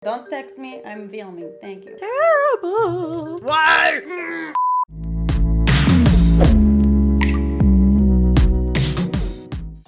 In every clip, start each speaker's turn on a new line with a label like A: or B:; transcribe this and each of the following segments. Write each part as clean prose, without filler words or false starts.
A: Don't text me, I'm filming. Thank you. Terrible. Why?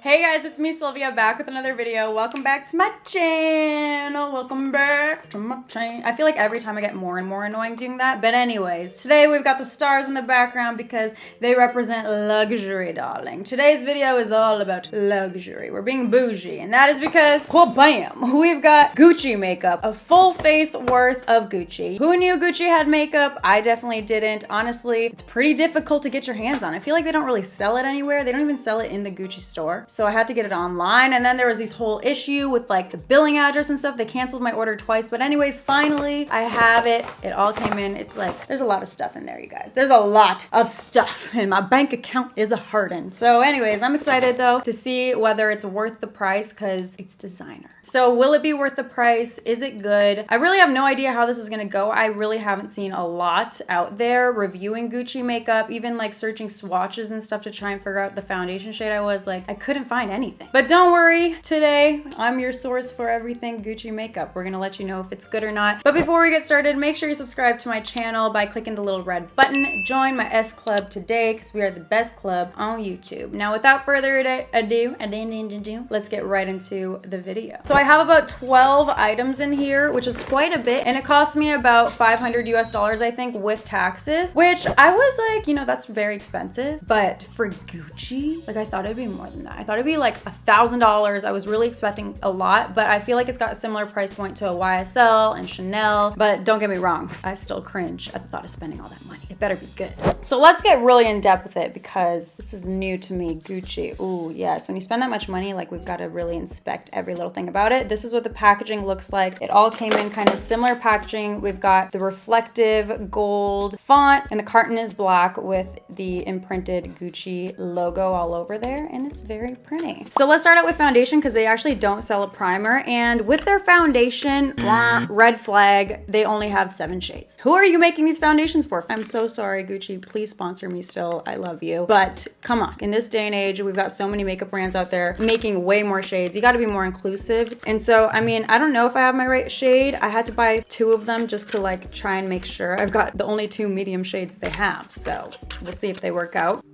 A: Hey guys, it's me Sylvia back with another video. Welcome back to my channel. Welcome back to my channel. I feel like every time I get more and more annoying doing that. But anyways, today we've got the stars in the background because they represent luxury, darling. Today's video is all about luxury. We're being bougie, and that is because, well, bam, we've got Gucci makeup. A full face worth of Gucci. Who knew Gucci had makeup? I definitely didn't. Honestly, it's pretty difficult to get your hands on. I feel like they don't really sell it anywhere. They don't even sell it in the Gucci store. So I had to get it online, and then there was this whole issue with like the billing address and stuff. They canceled my order twice, but anyways, finally I have it. It all came in. It's like, there's a lot of stuff in there, you guys. There's a lot of stuff, and my bank account is a hurtin'. So anyways, I'm excited though to see whether it's worth the price because it's designer. So will it be worth the price? Is it good? I really have no idea how this is gonna go. I really haven't seen a lot out there reviewing Gucci makeup, even like searching swatches and stuff to try and figure out the foundation shade. I was like, I couldn't find anything. But don't worry, today I'm your source for everything Gucci makeup. We're gonna let you know if it's good or not. But before we get started, make sure you subscribe to my channel by clicking the little red button. Join my S Club today because we are the best club on YouTube. Now, without further ado, let's get right into the video. So I have about 12 items in here, which is quite a bit, and it cost me about $500 US, I think, with taxes, which I was like, you know, that's very expensive. But for Gucci, like, I thought it'd be more than that. I thought it'd be like $1,000. I was really expecting a lot, but I feel like it's got a similar price point to a YSL and Chanel. But don't get me wrong, I still cringe at the thought of spending all that money. It better be good. So let's get really in depth with it because this is new to me. Gucci. Ooh, yes. When you spend that much money, like, we've got to really inspect every little thing about it. This is what the packaging looks like. It all came in kind of similar packaging. We've got the reflective gold font, and the carton is black with the imprinted Gucci logo all over there, and it's very pretty. So let's start out with foundation because they actually don't sell a primer, and with their foundation, red flag, they only have 7 shades. Who are you making these foundations for? I'm so sorry, Gucci. Please sponsor me still. I love you. But come on, in this day and age, we've got so many makeup brands out there making way more shades. You got to be more inclusive. And so, I mean, I don't know if I have my right shade. I had to buy 2 of them just to like try and make sure. I've got the only 2 medium shades they have. So we'll see if they work out.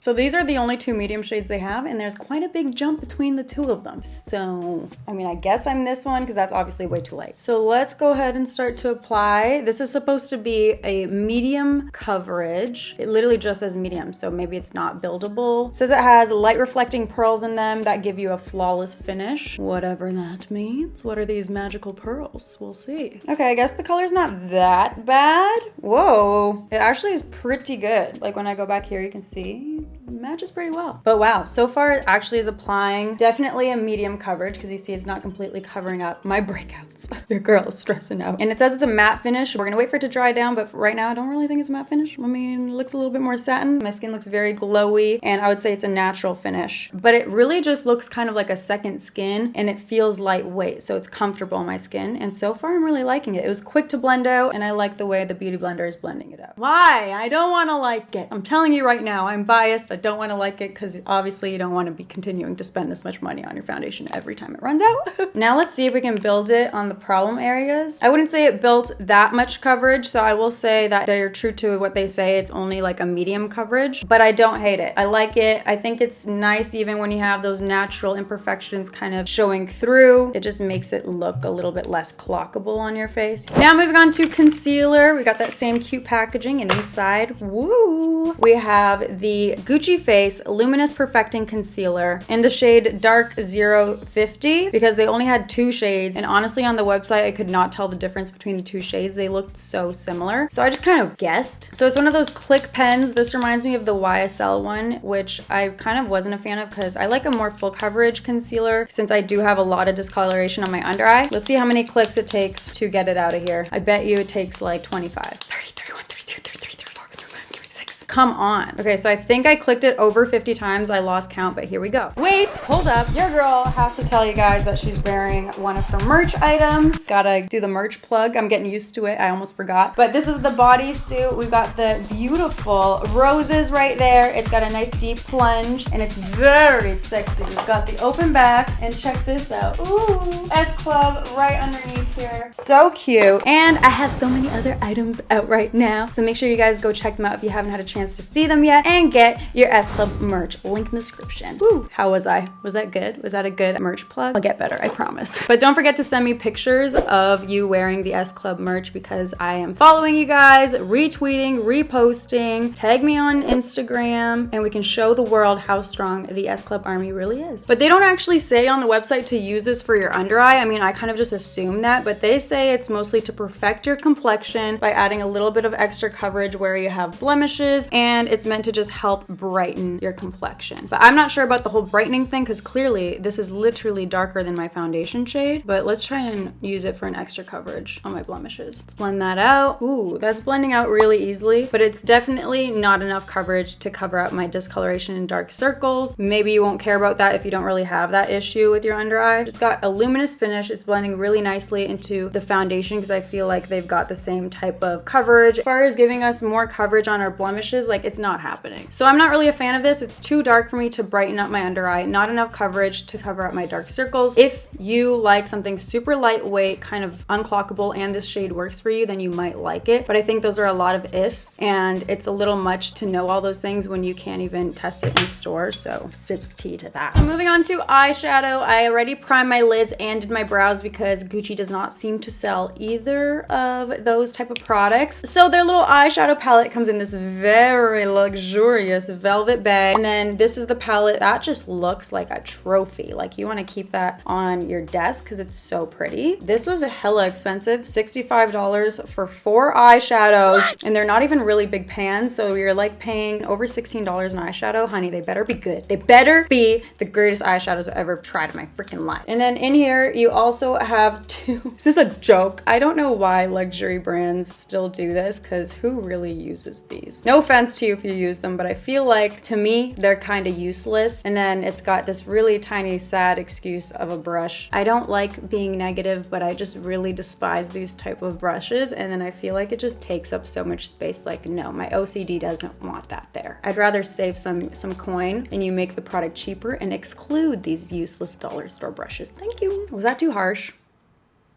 A: So these are the only 2 medium shades they have, and there's quite a big jump between the 2 of them. So, I mean, I guess I'm this one because that's obviously way too light. So let's go ahead and start to apply. This is supposed to be a medium coverage. It literally just says medium, so maybe it's not buildable. It says it has light reflecting pearls in them that give you a flawless finish. Whatever that means. What are these magical pearls? We'll see. Okay, I guess the color's not that bad. Whoa, it actually is pretty good. Like when I go back here, you can see matches pretty well. But wow, so far it actually is applying definitely a medium coverage because you see it's not completely covering up my breakouts. Your girl is stressing out. And it says it's a matte finish. We're gonna wait for it to dry down, but right now I don't really think it's a matte finish. I mean, it looks a little bit more satin. My skin looks very glowy, and I would say it's a natural finish. But it really just looks kind of like a second skin, and it feels lightweight, so it's comfortable on my skin. And so far I'm really liking it. It was quick to blend out, and I like the way the Beauty Blender is blending it out. Why? I don't wanna like it. I'm telling you right now, I'm biased. I don't want to like it because obviously you don't want to be continuing to spend this much money on your foundation every time it runs out. Now let's see if we can build it on the problem areas. I wouldn't say it built that much coverage, so I will say that they're true to what they say. It's only like a medium coverage, but I don't hate it. I like it. I think it's nice even when you have those natural imperfections kind of showing through. It just makes it look a little bit less clockable on your face. Now moving on to concealer. We got that same cute packaging, and inside, woo, we have the Gucci Face Luminous Perfecting Concealer in the shade Dark 050 because they only had 2 shades, and honestly on the website I could not tell the difference between the 2 shades. They looked so similar, so I just kind of guessed. So it's one of those click pens. This reminds me of the YSL one, which I kind of wasn't a fan of because I like a more full coverage concealer since I do have a lot of discoloration on my under eye. Let's see how many clicks it takes to get it out of here. I bet you it takes like 25. 30, 31, 32, 33, 34, 35, 36. Come on. Okay, so I think I clicked it over 50 times. I lost count, but here we go. Wait, hold up. Your girl has to tell you guys that she's wearing one of her merch items. Gotta do the merch plug. I'm getting used to it. I almost forgot. But this is the bodysuit. We've got the beautiful roses right there. It's got a nice deep plunge and it's very sexy. We've got the open back and check this out. Ooh, S Club right underneath here. So cute. And I have so many other items out right now. So make sure you guys go check them out if you haven't had a chance to see them yet and get your S Club merch. Link in the description. Woo, how was I? Was that good? Was that a good merch plug? I'll get better, I promise. But don't forget to send me pictures of you wearing the S Club merch because I am following you guys, retweeting, reposting. Tag me on Instagram and we can show the world how strong the S Club army really is. But they don't actually say on the website to use this for your under eye. I mean, I kind of just assume that, but they say it's mostly to perfect your complexion by adding a little bit of extra coverage where you have blemishes, and it's meant to just help brighten your complexion. But I'm not sure about the whole brightening thing because clearly this is literally darker than my foundation shade, but let's try and use it for an extra coverage on my blemishes. Let's blend that out. Ooh, that's blending out really easily, but it's definitely not enough coverage to cover up my discoloration and dark circles. Maybe you won't care about that if you don't really have that issue with your under eye. It's got a luminous finish. It's blending really nicely into the foundation because I feel like they've got the same type of coverage. As far as giving us more coverage on our blemishes, like it's not happening. So I'm not really a fan of this. It's too dark for me to brighten up my under eye, not enough coverage to cover up my dark circles. If you like something super lightweight, kind of unclockable, and this shade works for you, then you might like it. But I think those are a lot of ifs, and it's a little much to know all those things when you can't even test it in store. So sips tea to that. So moving on to eyeshadow. I already primed my lids and did my brows because Gucci does not seem to sell either of those type of products. So their little eyeshadow palette comes in this very luxurious velvet bag. And then this is the palette that just looks like a trophy. Like you want to keep that on your desk because it's so pretty. This was a hella expensive, $65 for 4 eyeshadows. And they're not even really big pans. So you're like paying over $16 an eyeshadow. Honey, they better be good. They better be the greatest eyeshadows I've ever tried in my freaking life. And then in here, you also have 2. Is this a joke? I don't know why luxury brands still do this because who really uses these? No offense to you if you use them, but I feel like to me, they're kind of useless. And then it's got this really tiny, sad excuse of a brush. I don't like being negative, but I just really despise these type of brushes. And then I feel like it just takes up so much space. Like, no, my OCD doesn't want that there. I'd rather save some coin and you make the product cheaper and exclude these useless dollar store brushes. Thank you. Was that too harsh?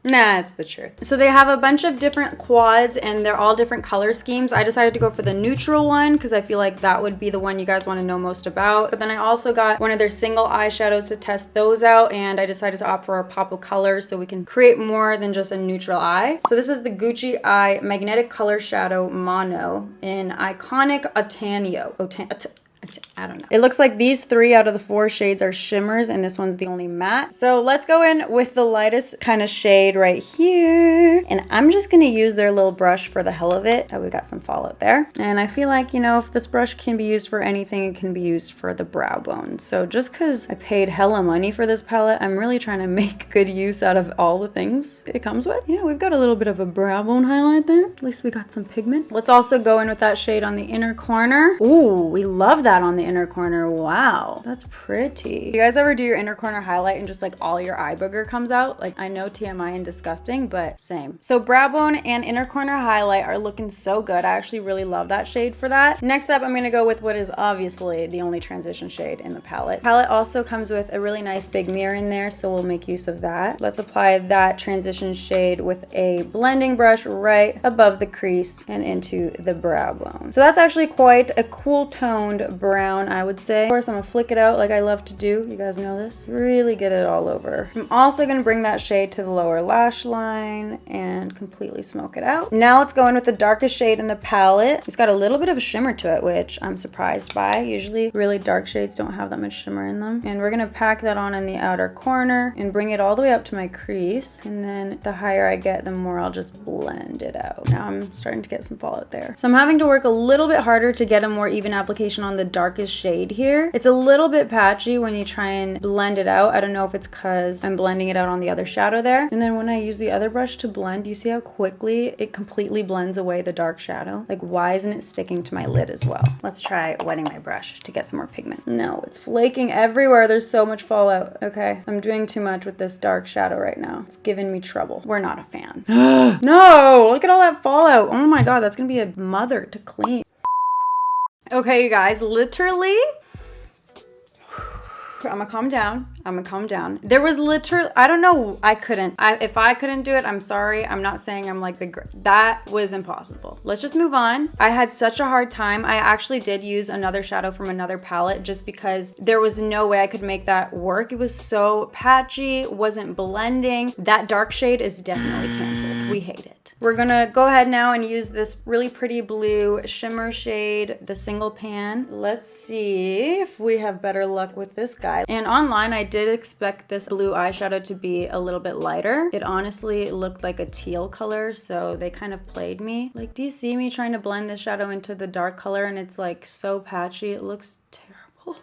A: Nah, it's the truth. So they have a bunch of different quads and they're all different color schemes. I decided to go for the neutral one because I feel like that would be the one you guys want to know most about. But then I also got one of their single eyeshadows to test those out, and I decided to opt for a pop of color so we can create more than just a neutral eye. So this is the Gucci Eye Magnetic Color Shadow Mono in Iconic OTTANIO. I don't know. It looks like these 3 out of the 4 shades are shimmers and this one's the only matte. So let's go in with the lightest kind of shade right here. And I'm just gonna use their little brush for the hell of it. Oh, we got some fallout there. And I feel like, you know, if this brush can be used for anything, it can be used for the brow bone. So just because I paid hella money for this palette, I'm really trying to make good use out of all the things it comes with. Yeah, we've got a little bit of a brow bone highlight there. At least we got some pigment. Let's also go in with that shade on the inner corner. Ooh, we love that on the inner corner. Wow, that's pretty. You guys ever do your inner corner highlight and just like all your eye booger comes out? Like, I know TMI and disgusting, but same. So brow bone and inner corner highlight are looking so good. I actually really love that shade for that. Next up, I'm gonna go with what is obviously the only transition shade in the palette. Palette also comes with a really nice big mirror in there, so we'll make use of that. Let's apply that transition shade with a blending brush right above the crease and into the brow bone. So that's actually quite a cool toned brown, I would say. Of course, I'm gonna flick it out like I love to do. You guys know this. Really get it all over. I'm also gonna bring that shade to the lower lash line and completely smoke it out. Now let's go in with the darkest shade in the palette. It's got a little bit of a shimmer to it, which I'm surprised by. Usually really dark shades don't have that much shimmer in them. And we're gonna pack that on in the outer corner and bring it all the way up to my crease. And then the higher I get, the more I'll just blend it out. Now I'm starting to get some fallout there. So I'm having to work a little bit harder to get a more even application on the darkest shade here. It's a little bit patchy when you try and blend it out. I don't know if it's because I'm blending it out on the other shadow there. And then when I use the other brush to blend, you see how quickly it completely blends away the dark shadow? Like, why isn't it sticking to my lid as well? Let's try wetting my brush to get some more pigment. No, it's flaking everywhere. There's so much fallout. Okay, I'm doing too much with this dark shadow right now. It's giving me trouble. We're not a fan. No, look at all that fallout. Oh my God, that's gonna be a mother to clean. Okay, you guys, literally, I'm gonna calm down. I'm gonna calm down. There was literally, I don't know, if I couldn't do it, I'm sorry. I'm not saying I'm like that was impossible. Let's just move on. I had such a hard time. I actually did use another shadow from another palette just because there was no way I could make that work. It was so patchy, wasn't blending. That dark shade is definitely canceled. We hate it. We're gonna go ahead now and use this really pretty blue shimmer shade, the single pan. Let's see if we have better luck with this guy. And online, I did expect this blue eyeshadow to be a little bit lighter. It honestly looked like a teal color, so they kind of played me. Like, do you see me trying to blend this shadow into the dark color and it's like so patchy? It looks terrible.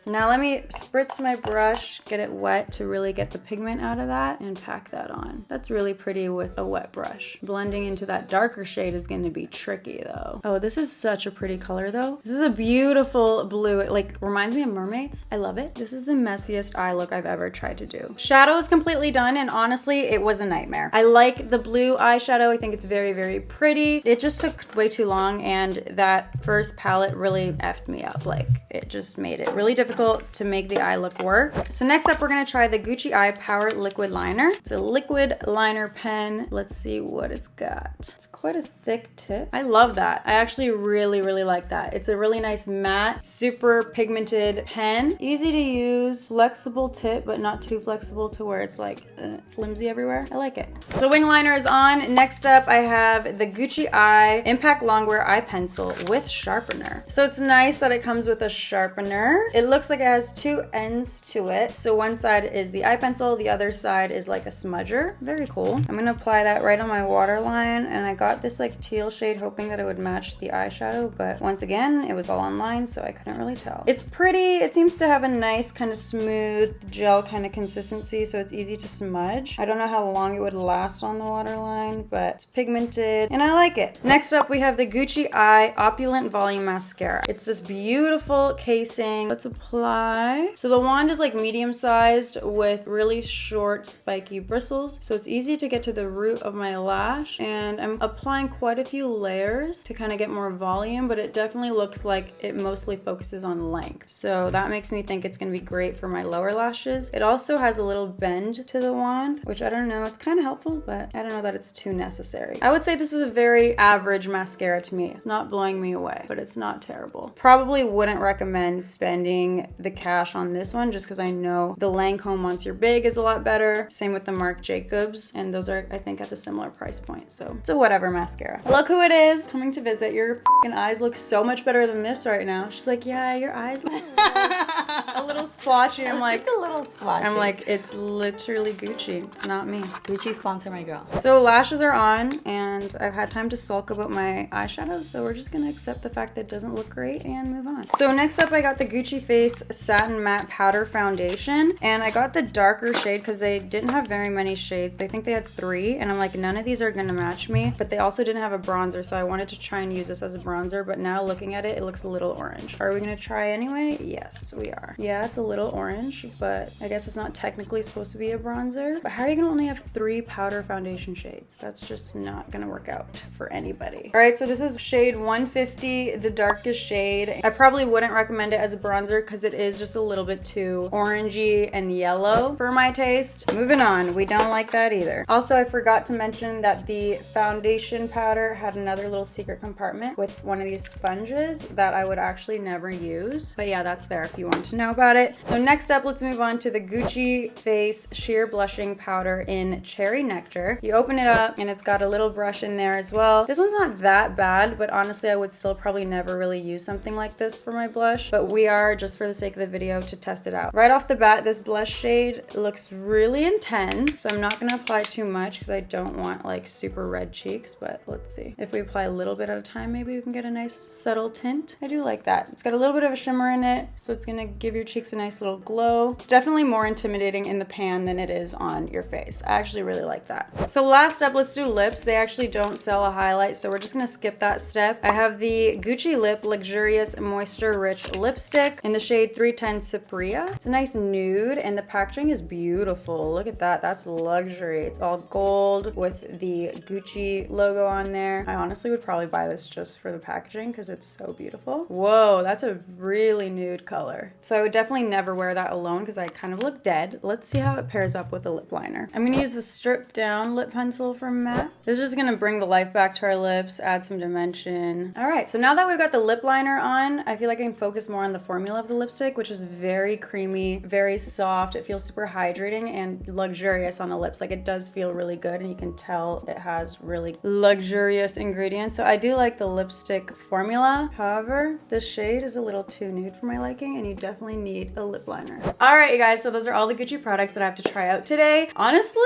A: Now let me spritz my brush, get it wet to really get the pigment out of that and pack that on. That's really pretty with a wet brush. Blending into that darker shade is going to be tricky though. Oh, this is such a pretty color though. This is a beautiful blue. It like reminds me of mermaids. I love it. This is the messiest eye look I've ever tried to do. Shadow is completely done and honestly, it was a nightmare. I like the blue eyeshadow. I think it's very, very pretty. It just took way too long and that first palette really effed me up. Like, it just made it really difficult to make the eye look work. So next up, we're gonna try the Gucci Eye Power Liquid Liner. It's a liquid liner pen. Let's see what it's got. It's quite a thick tip. I love that. I actually really, really like that. It's a really nice matte, super pigmented pen. Easy to use, flexible tip, but not too flexible to where it's like flimsy everywhere. I like it. So wing liner is on. Next up, I have the Gucci Eye Impact Longwear Eye Pencil with sharpener. So it's nice that it comes with a sharpener. It looks like it has two ends to it. So one side is the eye pencil, the other side is like a smudger. Very cool. I'm gonna apply that right on my waterline, and I got this like teal shade hoping that it would match the eyeshadow, but once again, it was all online, so I couldn't really tell. It's pretty. It seems to have a nice kind of smooth gel kind of consistency, so it's easy to smudge. I don't know how long it would last on the waterline, but it's pigmented and I like it. Next up, we have the Gucci Eye Opulent Volume Mascara. It's this beautiful casing. Let's apply. So the wand is like medium sized with really short spiky bristles, so it's easy to get to the root of my lash, and I'm applying quite a few layers to kind of get more volume, but it definitely looks like it mostly focuses on length, so that makes me think it's going to be great for my lower lashes. It also has a little bend to the wand, which I don't know, it's kind of helpful, but I don't know that it's too necessary. I would say this is a very average mascara to me. It's not blowing me away, but it's not terrible. Probably wouldn't recommend spending the cash on this one just because I know the Lancome Once You're Big is a lot better. Same with the Marc Jacobs, and those are, I think, at a similar price point, so it's a whatever mascara. Look who it is coming to visit. Your f***ing eyes look so much better than this right now. She's like, yeah, your eyes look a little splotchy. I'm like,
B: just a little splotchy.
A: I'm like, it's literally Gucci. It's not me.
B: Gucci sponsor my girl.
A: So lashes are on, and I've had time to sulk about my eyeshadow, so we're just gonna accept the fact that it doesn't look great and move on. So next up, I got the Gucci Face Satin Matte Powder Foundation, and I got the darker shade because they didn't have very many shades. They think they had 3, and I'm like, none of these are gonna match me, but they also didn't have a bronzer, so I wanted to try and use this as a bronzer, but now looking at it, it looks a little orange. Are we gonna try anyway? Yes, we are. Yeah, it's a little orange, but I guess it's not technically supposed to be a bronzer. But how are you gonna only have 3 powder foundation shades? That's just not gonna work out for anybody. All right, so this is shade 150, the darkest shade. I probably wouldn't recommend it as a bronzer because it is just a little bit too orangey and yellow for my taste. Moving on, we don't like that either. Also, I forgot to mention that the foundation powder had another little secret compartment with one of these sponges that I would actually never use. But yeah, that's there if you want to know about it. So next up, let's move on to the Gucci Face Sheer Blushing Powder in Cherry Nectar. You open it up and it's got a little brush in there as well. This one's not that bad, but honestly, I would still probably never really use something like this for my blush, but we are, just for the sake of the video, to test it out. Right off the bat, this blush shade looks really intense, so I'm not gonna apply too much because I don't want like super red cheeks, but let's see. If we apply a little bit at a time, maybe we can get a nice subtle tint. I do like that. It's got a little bit of a shimmer in it, so it's gonna give your cheeks a nice little glow. It's definitely more intimidating in the pan than it is on your face. I actually really like that. So last up, let's do lips. They actually don't sell a highlight, so we're just gonna skip that step. I have the Gucci Lip Luxurious Moisture Rich Lipstick in the shade 310 Cypria. It's a nice nude and the packaging is beautiful. Look at that, that's luxury. It's all gold with the Gucci logo on there. I honestly would probably buy this just for the packaging because it's so beautiful. Whoa, that's a really nude color. So I would definitely never wear that alone because I kind of look dead. Let's see how it pairs up with a lip liner. I'm gonna use the Stripped Down lip pencil from MAC. This is just gonna bring the life back to our lips, add some dimension. All right, so now that we've got the lip liner on, I feel like I can focus more on the formula of the lipstick, which is very creamy, very soft. It feels super hydrating and luxurious on the lips. Like, it does feel really good, and you can tell it has really luxurious ingredients. So I do like the lipstick formula. However, the shade is a little too nude for my liking, and you definitely need a lip liner. All right, you guys, so those are all the Gucci products that I have to try out today. Honestly,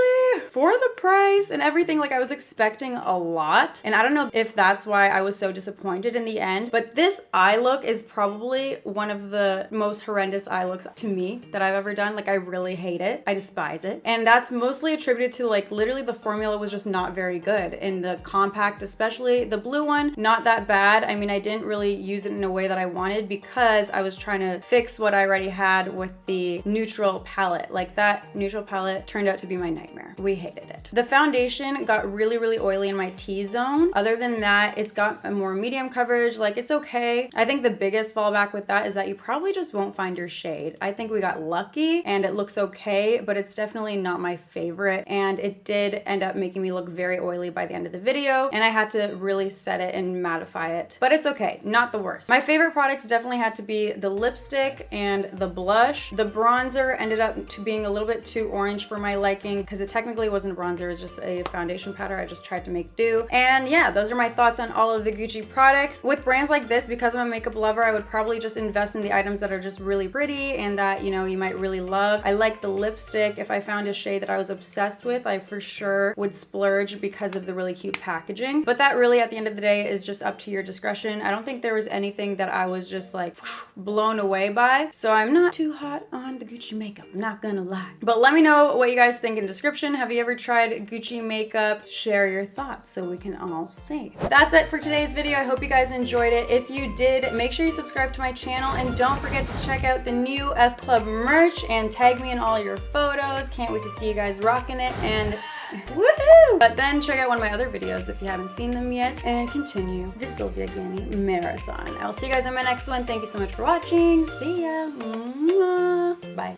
A: for the price and everything, like, I was expecting a lot, and I don't know if that's why I was so disappointed in the end, but this eye look is probably one of the most horrendous eye looks to me that I've ever done. Like, I really hate it. I despise it. And that's mostly attributed to, like, literally the formula was just not very good. In the compact, especially the blue one, not that bad. I mean, I didn't really use it in a way that I wanted because I was trying to fix what I already had with the neutral palette. Like, that neutral palette turned out to be my nightmare. We hated it. The foundation got really, really oily in my T-zone. Other than that, it's got a more medium coverage. Like, it's okay. I think the biggest fallback with that is that you probably just won't find your shade. I think we got lucky and it looks okay, but it's definitely not my favorite. And it did end up making me look very oily by the end of the video, and I had to really set it and mattify it. But it's okay, not the worst. My favorite products definitely had to be the lipstick and the blush. The bronzer ended up to being a little bit too orange for my liking because it technically wasn't a bronzer, it was just a foundation powder. I just tried to make do. And yeah, those are my thoughts on all of the Gucci products. With brands like this, because I'm a makeup lover, I would probably just invest in the items that are just really pretty and that, you know, you might really love. I like the lipstick. If I found a shade that I was obsessed with, I for sure would splurge because of the really cute packaging. But that really, at the end of the day, is just up to your discretion. I don't think there was anything that I was just like blown away by. So I'm not too hot on the Gucci makeup, I'm not gonna lie. But let me know what you guys think in the description. Have you ever tried Gucci makeup? Share your thoughts so we can all see. That's it for today's video. I hope you guys enjoyed it. If you did, make sure you subscribe to my channel and don't forget to check out the new S Club merch and tag me in all your photos. Can't wait to see you guys rocking it, and woohoo! But then check out one of my other videos if you haven't seen them yet and continue the Sylvia Gani marathon. I'll see you guys in my next one. Thank you so much for watching. See ya. Bye.